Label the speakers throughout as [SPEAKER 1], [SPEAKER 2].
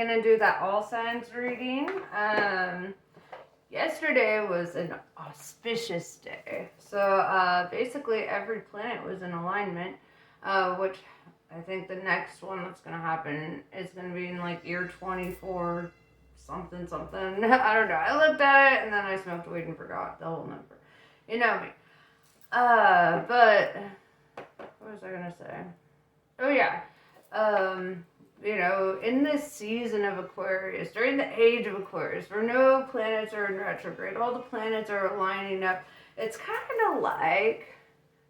[SPEAKER 1] gonna do that all signs reading. Yesterday was an auspicious day. So basically every planet was in alignment, which I think the next one that's gonna happen is gonna be in like year 24 something something. I don't know. I looked at it and then I smoked weed and forgot the whole number. You know me. But what was I gonna say? Oh yeah. You know, in this season of Aquarius, during the age of Aquarius, where no planets are in retrograde, all the planets are lining up, it's kind of like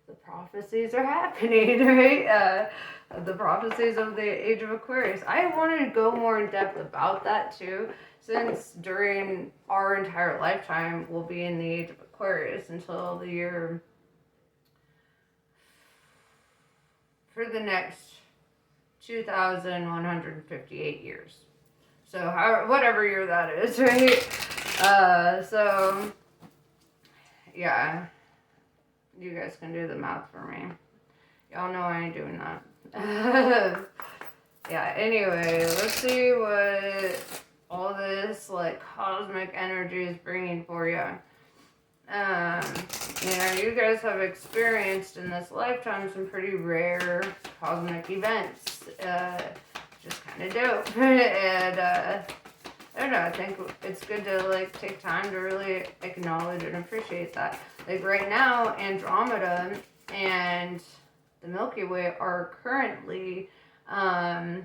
[SPEAKER 1] the prophecies are happening, right? The prophecies of the age of Aquarius. I wanted to go more in depth about that too, since during our entire lifetime, we'll be in the age of Aquarius until the year, for the next 2,158 years. So whatever year that is, right? So yeah, you guys can do the math for me. Y'all know I ain't doing that. Yeah, anyway, let's see what all this like cosmic energy is bringing for you. You know, you guys have experienced in this lifetime some pretty rare cosmic events. Just kind of dope. And I don't know, I think it's good to like take time to really acknowledge and appreciate that. Like right now, Andromeda and the Milky Way are currently, I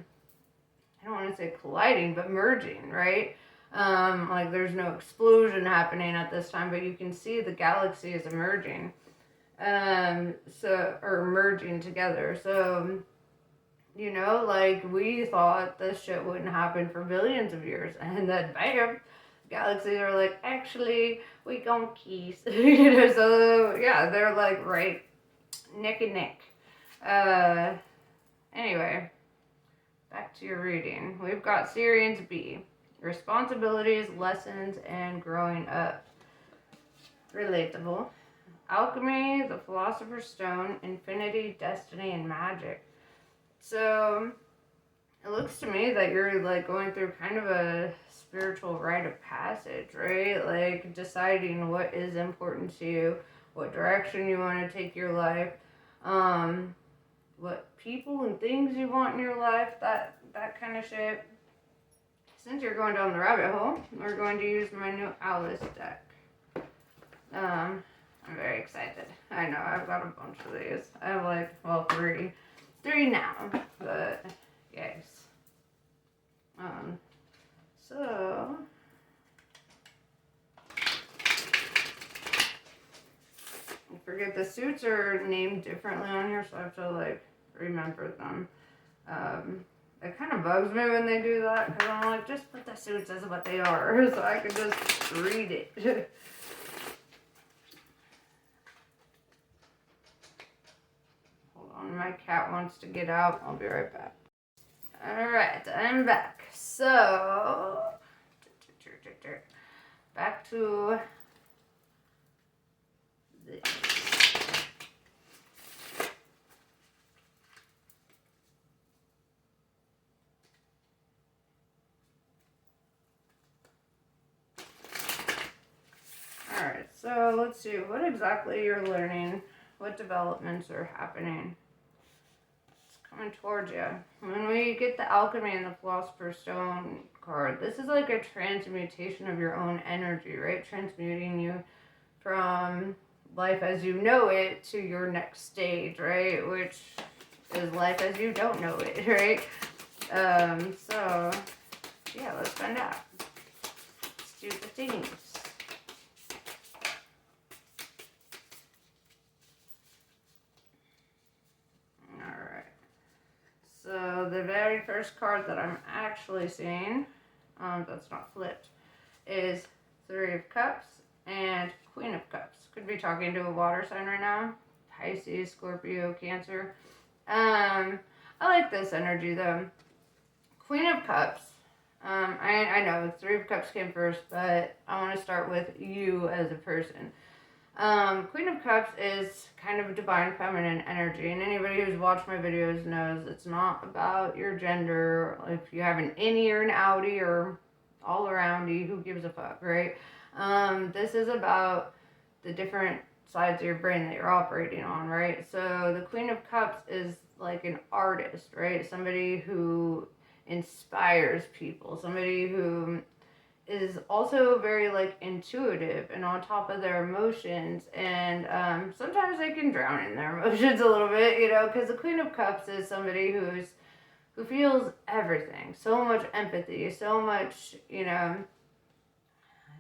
[SPEAKER 1] don't want to say colliding, but merging, right? Like there's no explosion happening at this time, but you can see the galaxy is emerging, or merging together. So, you know, like we thought this shit wouldn't happen for billions of years, and then bam, galaxies are like, actually, we gon' kiss, you know. So yeah, they're like right neck and neck. Anyway, back to your reading. We've got Sirians B. Responsibilities, lessons, and growing up. Relatable. Alchemy, the Philosopher's Stone, Infinity, Destiny, and Magic. So, it looks to me that you're like going through kind of a spiritual rite of passage, right? Like deciding what is important to you, what direction you want to take your life, what people and things you want in your life, that kind of shit. Since you're going down the rabbit hole, we're going to use my new Alice deck. I'm very excited. I know, I've got a bunch of these. I have like, well, three. Three now, but yes. So, I forget the suits are named differently on here, so I have to like remember them. It kind of bugs me when they do that, because I'm like, just put the suits as what they are, so I can just read it. Hold on, my cat wants to get out. I'll be right back. Alright, I'm back. So, back to this. Alright, so let's see what exactly you're learning, what developments are happening. It's coming towards you. When we get the Alchemy and the Philosopher's Stone card, this is like a transmutation of your own energy, right? Transmuting you from life as you know it to your next stage, right? Which is life as you don't know it, right? So, yeah, let's find out. Let's do the things. So the very first card that I'm actually seeing, that's not flipped, is Three of Cups and Queen of Cups. Could be talking to a water sign right now. Pisces, Scorpio, Cancer. I like this energy though. Queen of Cups. I know Three of Cups came first, but I want to start with you as a person. Queen of Cups is kind of a divine feminine energy, and anybody who's watched my videos knows it's not about your gender. If you have an innie or an outie or all aroundy, who gives a fuck, right? This is about the different sides of your brain that you're operating on, right? So the Queen of Cups is like an artist, right? Somebody who inspires people, somebody who is also very like intuitive and on top of their emotions, and sometimes they can drown in their emotions a little bit, you know, because the Queen of Cups is somebody who feels everything, so much empathy, so much, you know,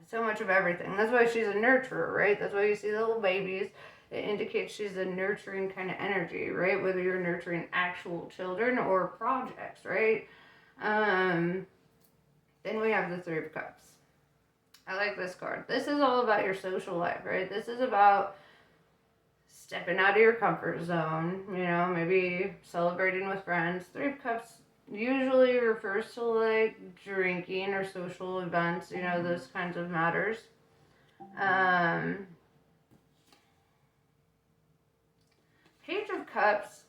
[SPEAKER 1] so much of everything. That's why she's a nurturer, right? That's why you see the little babies. It indicates she's a nurturing kind of energy, right? Whether you're nurturing actual children or projects, right? Then we have the Three of Cups. I like this card. This is all about your social life, right? This is about stepping out of your comfort zone, you know, maybe celebrating with friends. Three of Cups usually refers to like drinking or social events, you know, those kinds of matters. Page of Cups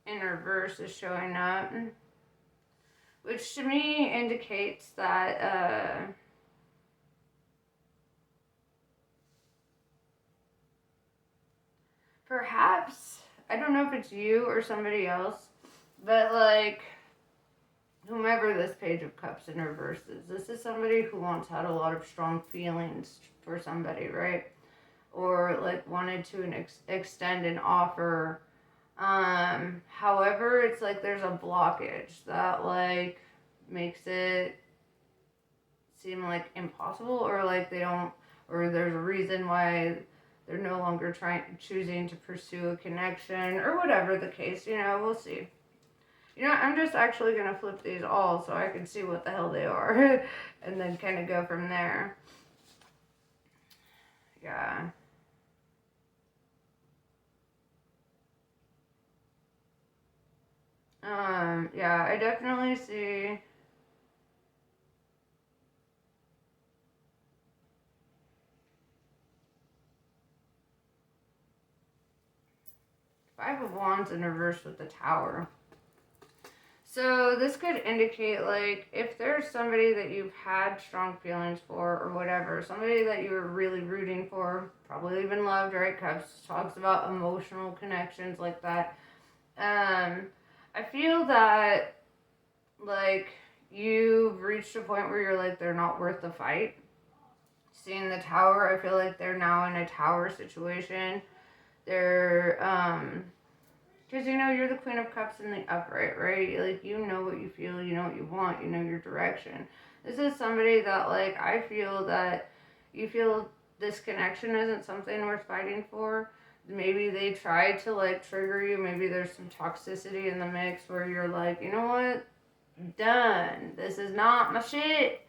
[SPEAKER 1] in reverse is showing up, which to me indicates that perhaps, I don't know if it's you or somebody else, but like whomever this Page of Cups in reverse is, this is somebody who once had a lot of strong feelings for somebody, right? Or like wanted to extend an offer. However, it's like there's a blockage that like makes it seem like impossible, or like they don't, or there's a reason why they're no longer choosing to pursue a connection, or whatever the case, you know, we'll see. You know, I'm just actually going to flip these all so I can see what the hell they are and then kind of go from there. Yeah. Yeah, I definitely see Five of Wands in reverse with the Tower. So this could indicate, like, if there's somebody that you've had strong feelings for or whatever, somebody that you were really rooting for, probably even loved, right? Cups talks about emotional connections like that. I feel that, like, you've reached a point where you're like, they're not worth the fight. Seeing the Tower, I feel like they're now in a Tower situation. They're, because you know you're the Queen of Cups in the upright, right? Like, you know what you feel, you know what you want, you know your direction. This is somebody that, like, I feel that you feel this connection isn't something worth fighting for. Maybe they tried to like trigger you. Maybe there's some toxicity in the mix where you're like, you know what? Done. This is not my shit.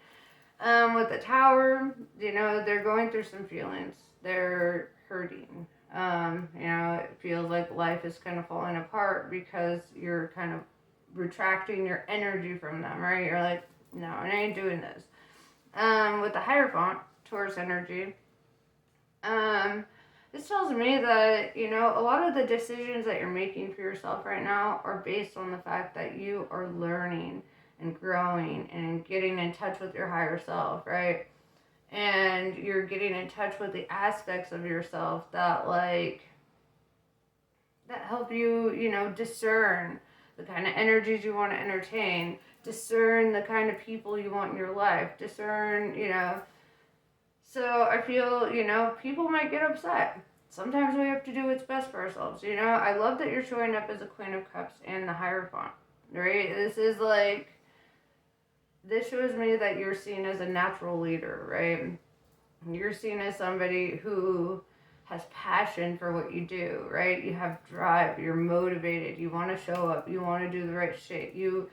[SPEAKER 1] With the Tower, you know, they're going through some feelings. They're hurting. You know, it feels like life is kind of falling apart because you're kind of retracting your energy from them, right? You're like, no, I ain't doing this. With the Hierophant, Taurus energy, this tells me that, you know, a lot of the decisions that you're making for yourself right now are based on the fact that you are learning and growing and getting in touch with your higher self, right? And you're getting in touch with the aspects of yourself that, like, that help you, you know, discern the kind of energies you want to entertain, discern the kind of people you want in your life, discern, you know. So I feel, you know, people might get upset. Sometimes we have to do what's best for ourselves, you know. I love that you're showing up as a Queen of Cups and the Hierophant, right? This is like, this shows me that you're seen as a natural leader, right? You're seen as somebody who has passion for what you do, right? You have drive, you're motivated, you want to show up, you want to do the right shit. You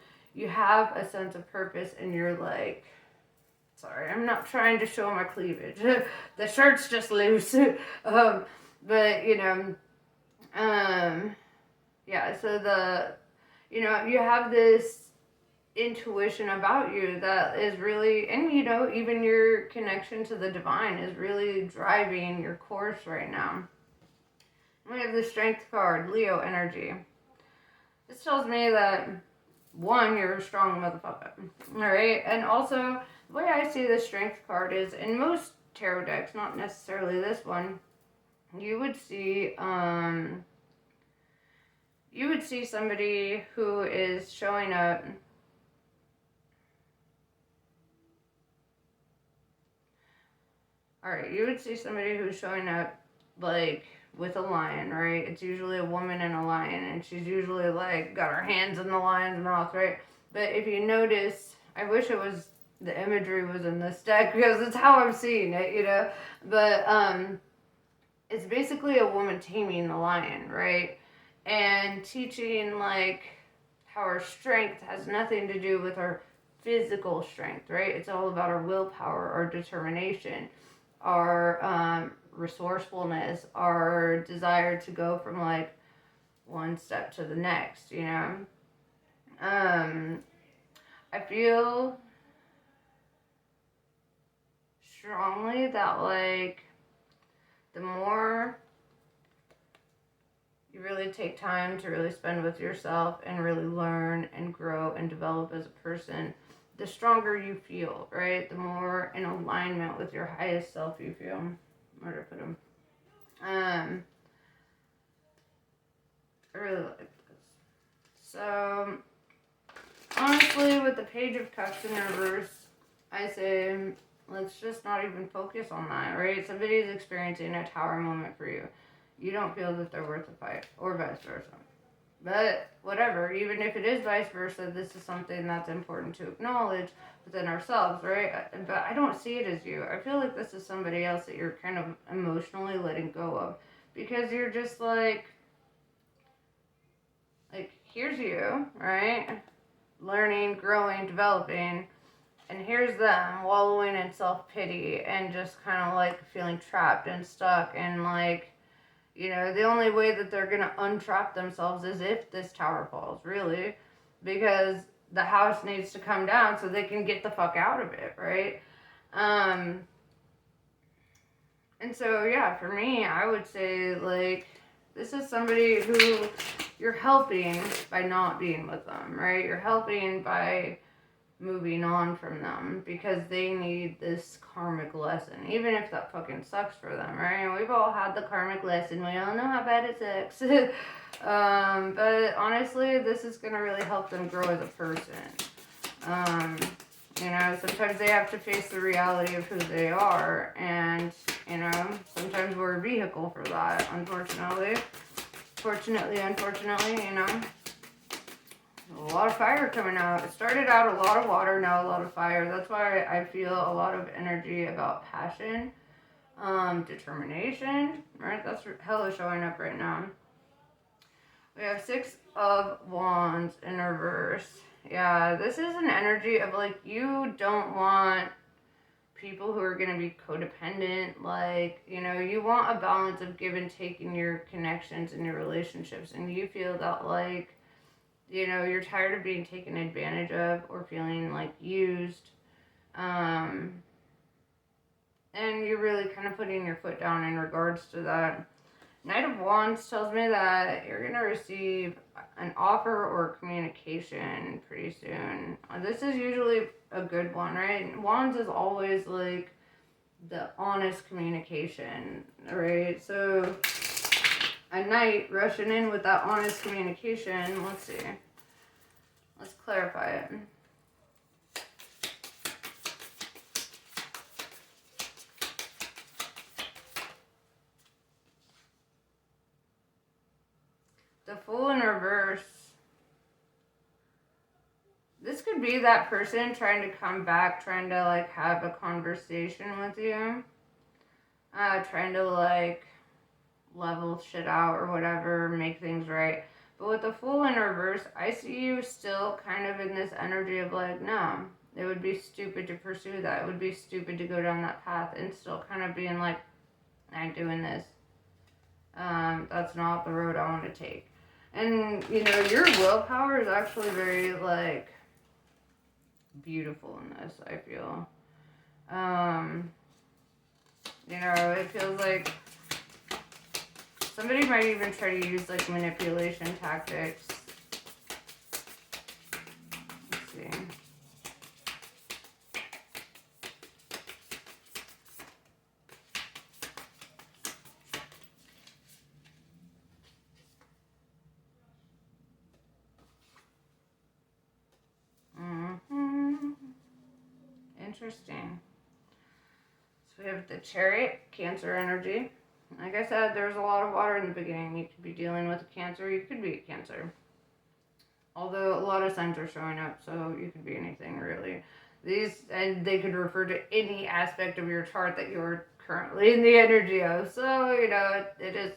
[SPEAKER 1] have a sense of purpose, and you're like, sorry, I'm not trying to show my cleavage. The shirt's just loose. But you know, yeah, so you know, you have this intuition about you that is really, and you know, even your connection to the divine is really driving your course right now. We have the Strength card, Leo energy. This tells me that, one, you're a strong motherfucker, alright? And also, the way I see the Strength card is, in most tarot decks, not necessarily this one, you would see somebody who is showing up. Alright, you would see somebody who's showing up, like, with a lion, right? It's usually a woman and a lion, and she's usually, like, got her hands in the lion's mouth, right? But if you notice, I wish it was, the imagery was in this deck, because it's how I'm seeing it, you know? But, it's basically a woman taming the lion, right? And teaching, like, how her strength has nothing to do with her physical strength, right? It's all about our willpower, our determination, our resourcefulness, our desire to go from, like, one step to the next, you know? I feel strongly that, like, the more you really take time to really spend with yourself and really learn and grow and develop as a person, the stronger you feel, right? The more in alignment with your highest self you feel. Where to put them? I really like this. So, honestly, with the Page of Cups in reverse, I say, let's just not even focus on that, right? Somebody's experiencing a tower moment for you. You don't feel that they're worth a fight, or vice versa. But whatever, even if it is vice versa, this is something that's important to acknowledge within ourselves, right? But I don't see it as you. I feel like this is somebody else that you're kind of emotionally letting go of. Because you're just like, here's you, right? Learning, growing, developing. And here's them wallowing in self-pity and just kind of like feeling trapped and stuck and like, you know, the only way that they're going to untrap themselves is if this tower falls, really. Because the house needs to come down so they can get the fuck out of it, right? And so, yeah, for me, I would say, like, this is somebody who you're helping by not being with them, right? You're helping by moving on from them because they need this karmic lesson, even if that fucking sucks for them, right? We've all had the karmic lesson. We all know how bad it sucks. But honestly, this is going to really help them grow as a person. You know, sometimes they have to face the reality of who they are, and, you know, sometimes we're a vehicle for that, unfortunately. Unfortunately, you know. A lot of fire coming out. It started out a lot of water, now a lot of fire. That's why I feel a lot of energy about passion, determination, right? That's hella showing up right now. We have 6 of Wands in reverse. Yeah, this is an energy of, like, you don't want people who are going to be codependent. Like, you know, you want a balance of give and take in your connections and your relationships. And you feel that, like, you know, you're tired of being taken advantage of or feeling, like, used. And you're really kind of putting your foot down in regards to that. Knight of Wands tells me that you're going to receive an offer or communication pretty soon. This is usually a good one, right? Wands is always, like, the honest communication, right? So a knight rushing in with that honest communication. Let's see. Let's clarify it. The Fool in reverse. This could be that person trying to come back, trying to, like, have a conversation with you. Trying to, like, level shit out or whatever, make things right. But with the Fool in reverse, I see you still kind of in this energy of, like, no, it would be stupid to pursue that. It would be stupid to go down that path, and still kind of being like, I ain't doing this. That's not the road I want to take. And, you know, your willpower is actually very, like, beautiful in this, I feel. Um, it feels like somebody might even try to use like manipulation tactics. Let's see. Interesting. So we have the Chariot, Cancer energy. Like I said, there's a lot of water in the beginning. You could be dealing with a Cancer. You could be a Cancer. Although a lot of signs are showing up, so you could be anything really. And they could refer to any aspect of your chart that you're currently in the energy of. So, it is,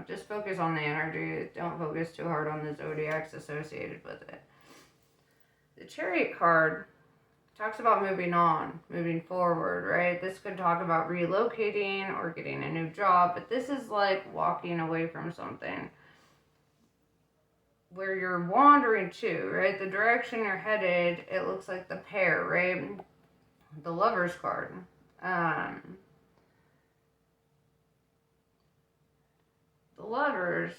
[SPEAKER 1] just focus on the energy. Don't focus too hard on the zodiacs associated with it. The Chariot card talks about moving on, moving forward, right? This could talk about relocating or getting a new job, but this is like walking away from something where you're wandering to, right? The direction you're headed, it looks like the pair, right? The Lover's card. The Lovers,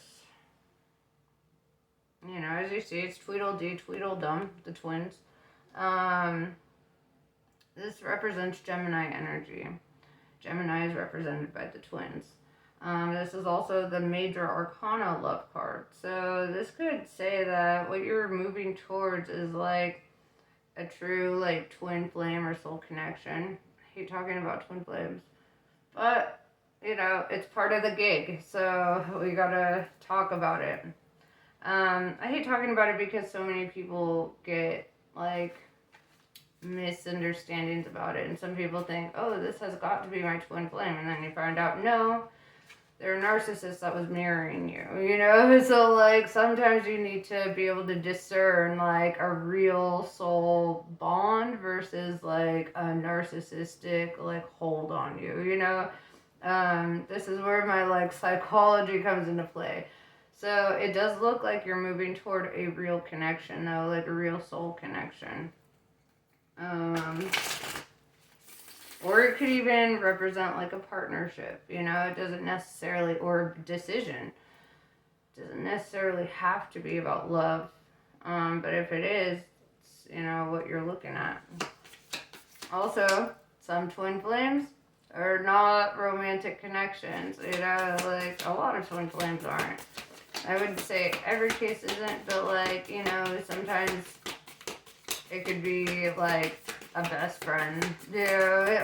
[SPEAKER 1] as you see, it's Tweedledee, Tweedledum, the twins. This represents Gemini energy. Gemini is represented by the twins. This is also the Major Arcana love card. So this could say that what you're moving towards is like a true like twin flame or soul connection. I hate talking about twin flames, but it's part of the gig, so we gotta talk about it. I hate talking about it because so many people get like misunderstandings about it, and some people think, oh, this has got to be my twin flame, and then you find out, no, they're a narcissist that was mirroring you, so like sometimes you need to be able to discern like a real soul bond versus like a narcissistic like hold on you. This is where my like psychology comes into play. So it does look like you're moving toward a real connection though, like a real soul connection. Or it could even represent like a partnership, it doesn't necessarily, or decision. It doesn't necessarily have to be about love. But if it is, it's, what you're looking at. Also, some twin flames are not romantic connections, like a lot of twin flames aren't. I would say every case isn't, but like, sometimes it could be like a best friend,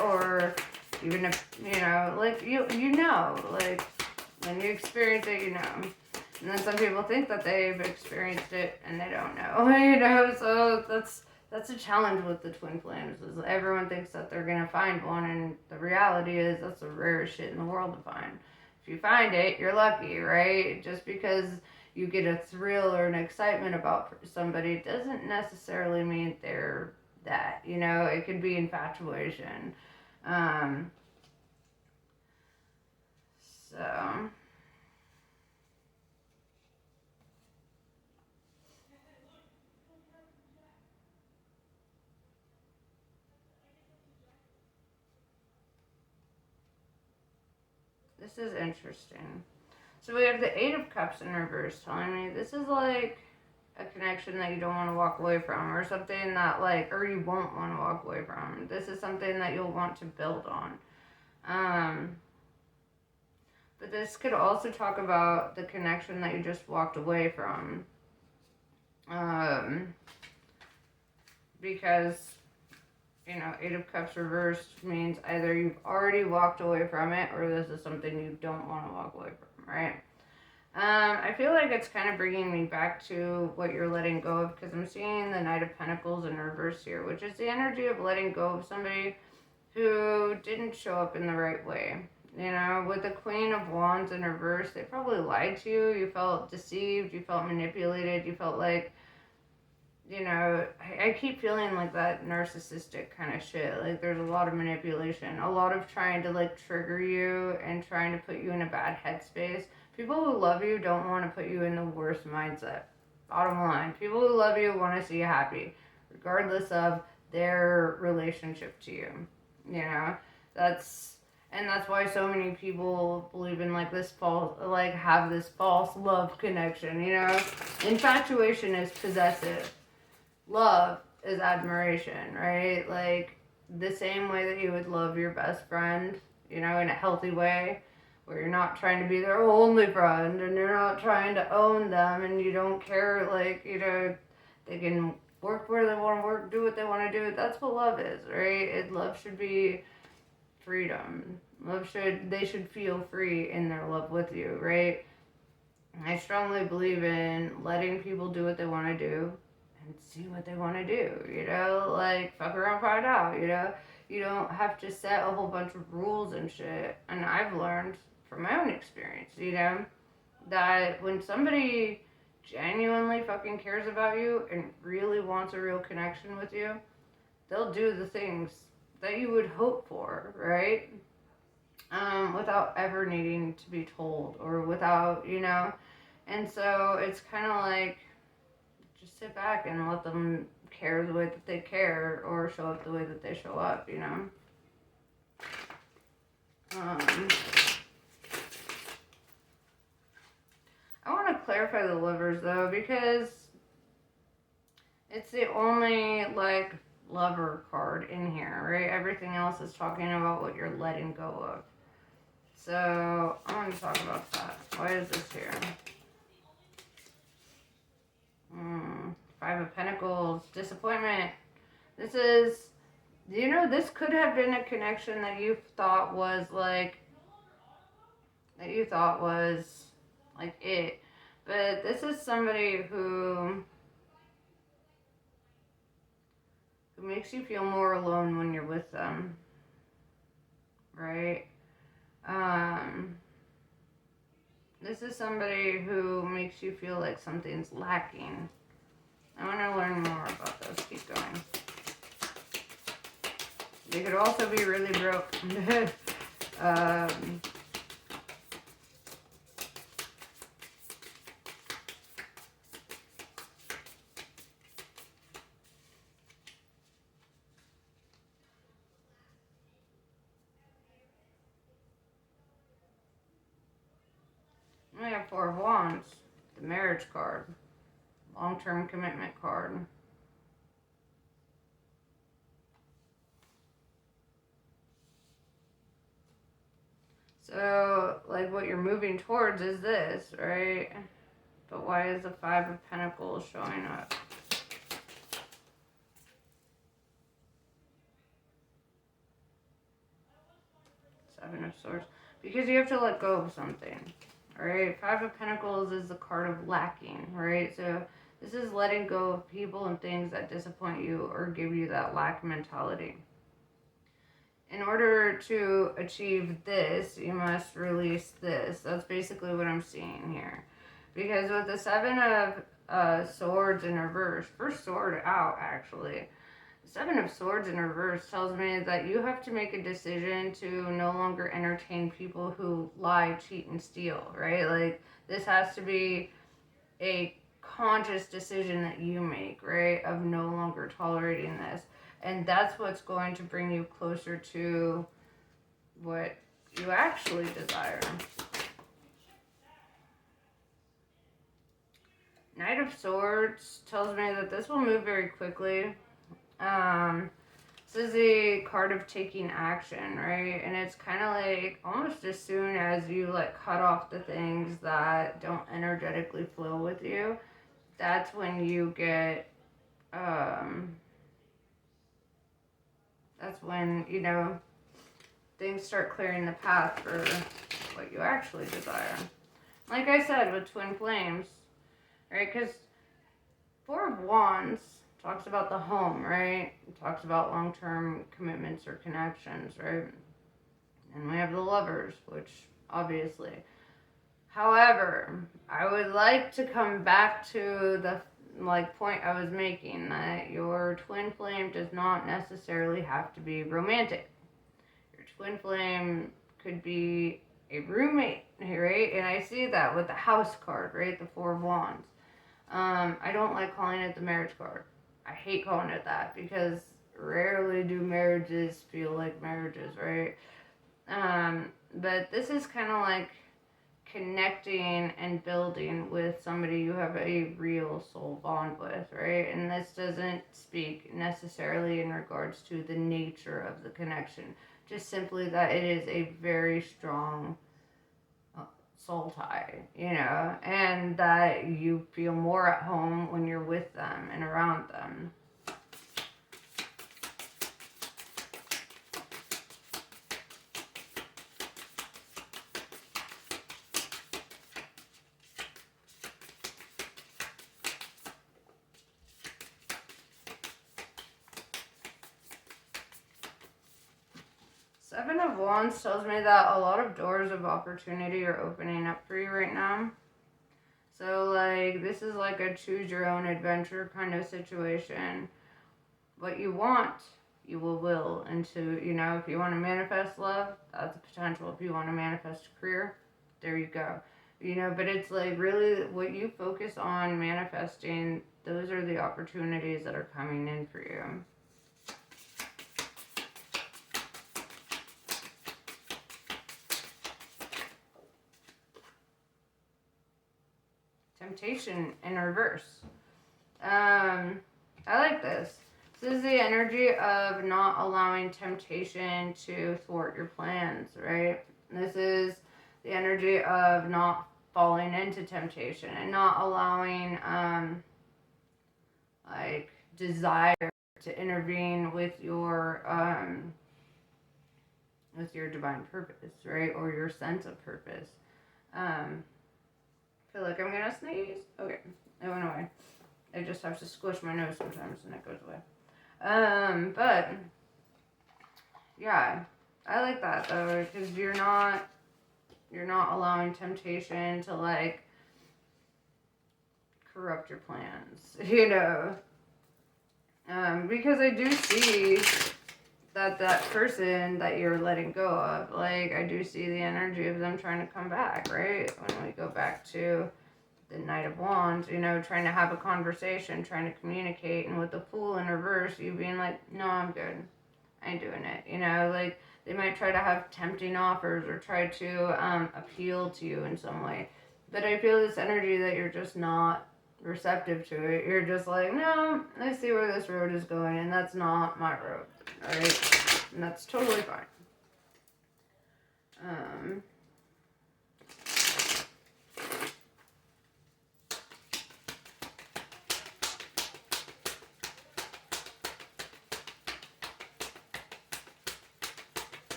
[SPEAKER 1] or even if, like, like when you experience it, And then some people think that they've experienced it and they don't know, so that's a challenge with the twin flames, is everyone thinks that they're gonna find one, and the reality is that's the rarest shit in the world to find. If you find it, you're lucky, right? Just because you get a thrill or an excitement about somebody doesn't necessarily mean they're that, it could be infatuation. So this is interesting. So we have the Eight of Cups in reverse telling me this is like a connection that you don't want to walk away from, or something that like, or you won't want to walk away from. This is something that you'll want to build on. But this could also talk about the connection that you just walked away from. Because, Eight of Cups reversed means either you've already walked away from it, or this is something you don't want to walk away from, right? I feel like it's kind of bringing me back to what you're letting go of, because I'm seeing the Knight of Pentacles in reverse here, which is the energy of letting go of somebody who didn't show up in the right way. With the Queen of Wands in reverse, they probably lied to you. You felt deceived. You felt manipulated. You felt like, I keep feeling like that narcissistic kind of shit. Like there's a lot of manipulation, a lot of trying to like trigger you and trying to put you in a bad headspace. People who love you don't want to put you in the worst mindset. Bottom line, people who love you want to see you happy, regardless of their relationship to you. You know, that's that's why so many people believe in like this false, like have this false love connection. You know, infatuation is possessive. Love is admiration, right? Like the same way that you would love your best friend, you know, in a healthy way, where you're not trying to be their only friend and you're not trying to own them and you don't care, like, you know, they can work where they want to work, do what they want to do. That's what love is, right? Love should be freedom. They should feel free in their love with you, right? I strongly believe in letting people do what they want to do and see what they want to do, you know? Like, fuck around, find out, you know? You don't have to set a whole bunch of rules and shit. And I've learned from my own experience, you know, that when somebody genuinely fucking cares about you and really wants a real connection with you, they'll do the things that you would hope for, right? Without ever needing to be told or without, you know. And so it's kind of like just sit back and let them care the way that they care or show up the way that they show up, you know. I want to clarify the livers though because it's the only like lover card in here, right? Everything else is talking about what you're letting go of. So I want to talk about that. Why is this here? Five of Pentacles, disappointment. This is, you know, this could have been a connection that you thought was like, it. But this is somebody who makes you feel more alone when you're with them, right? This is somebody who makes you feel like something's lacking. I want to learn more about those. Keep going. They could also be really broke. We have Four of Wands, the marriage card, long-term commitment card. So, like, what you're moving towards is this, right? But why is the Five of Pentacles showing up? Seven of Swords. Because you have to let go of something, right? Five of Pentacles is the card of lacking, right? So this is letting go of people and things that disappoint you or give you that lack mentality. In order to achieve this, you must release this. That's basically what I'm seeing here. Because with the Seven of Swords in reverse, first sword out actually, Seven of Swords in reverse tells me that you have to make a decision to no longer entertain people who lie, cheat, and steal, right? Like, this has to be a conscious decision that you make, right? Of no longer tolerating this. And that's what's going to bring you closer to what you actually desire. Knight of Swords tells me that this will move very quickly. This is a card of taking action, right? And it's kind of like almost as soon as you like cut off the things that don't energetically flow with you, that's when you get, that's when, you know, things start clearing the path for what you actually desire. Like I said with Twin Flames, right? Because Four of Wands talks about the home, right? It talks about long-term commitments or connections, right? And we have the Lovers, which obviously. However, I would like to come back to the point I was making, that your twin flame does not necessarily have to be romantic. Your twin flame could be a roommate, right? And I see that with the House card, right? The Four of Wands. I don't like calling it the marriage card. I hate calling it that because rarely do marriages feel like marriages, right? But this is kind of like connecting and building with somebody you have a real soul bond with, right? And this doesn't speak necessarily in regards to the nature of the connection, just simply that it is a very strong soul tie, and that you feel more at home when you're with them and around them. Seven of Wands tells me that a lot of doors of opportunity are opening up for you right now. So, like, this is like a choose your own adventure kind of situation. What you want, you will into, if you want to manifest love, that's a potential. If you want to manifest a career, there you go. But it's like really what you focus on manifesting, those are the opportunities that are coming in for you. Temptation in reverse. I like this. This is the energy of not allowing temptation to thwart your plans, right? This is the energy of not falling into temptation and not allowing like desire to intervene with your divine purpose, right? Or your sense of purpose. I feel like I'm gonna sneeze. Okay, it went away. I just have to squish my nose sometimes and it goes away. But yeah, I like that though, because you're not allowing temptation to like corrupt your plans, because I do see that person that you're letting go of, like, I do see the energy of them trying to come back, right? When we go back to the Knight of Wands, trying to have a conversation, trying to communicate, and with the Fool in reverse, you being like, no, I'm good. I ain't doing it, like, they might try to have tempting offers or try to appeal to you in some way. But I feel this energy that you're just not receptive to it. You're just like, no, I see where this road is going, and that's not my road, alright? And that's totally fine.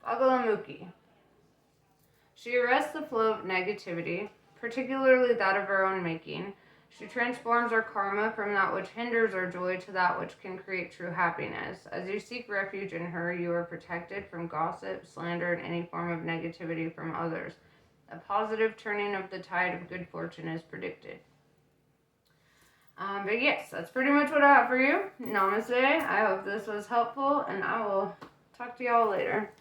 [SPEAKER 1] Bagalamukhi. She arrests the flow of negativity, particularly that of her own making. She transforms our karma from that which hinders our joy to that which can create true happiness. As you seek refuge in her, you are protected from gossip, slander, and any form of negativity from others. A positive turning of the tide of good fortune is predicted. But yes, that's pretty much what I have for you. Namaste. I hope this was helpful, and I will talk to y'all later.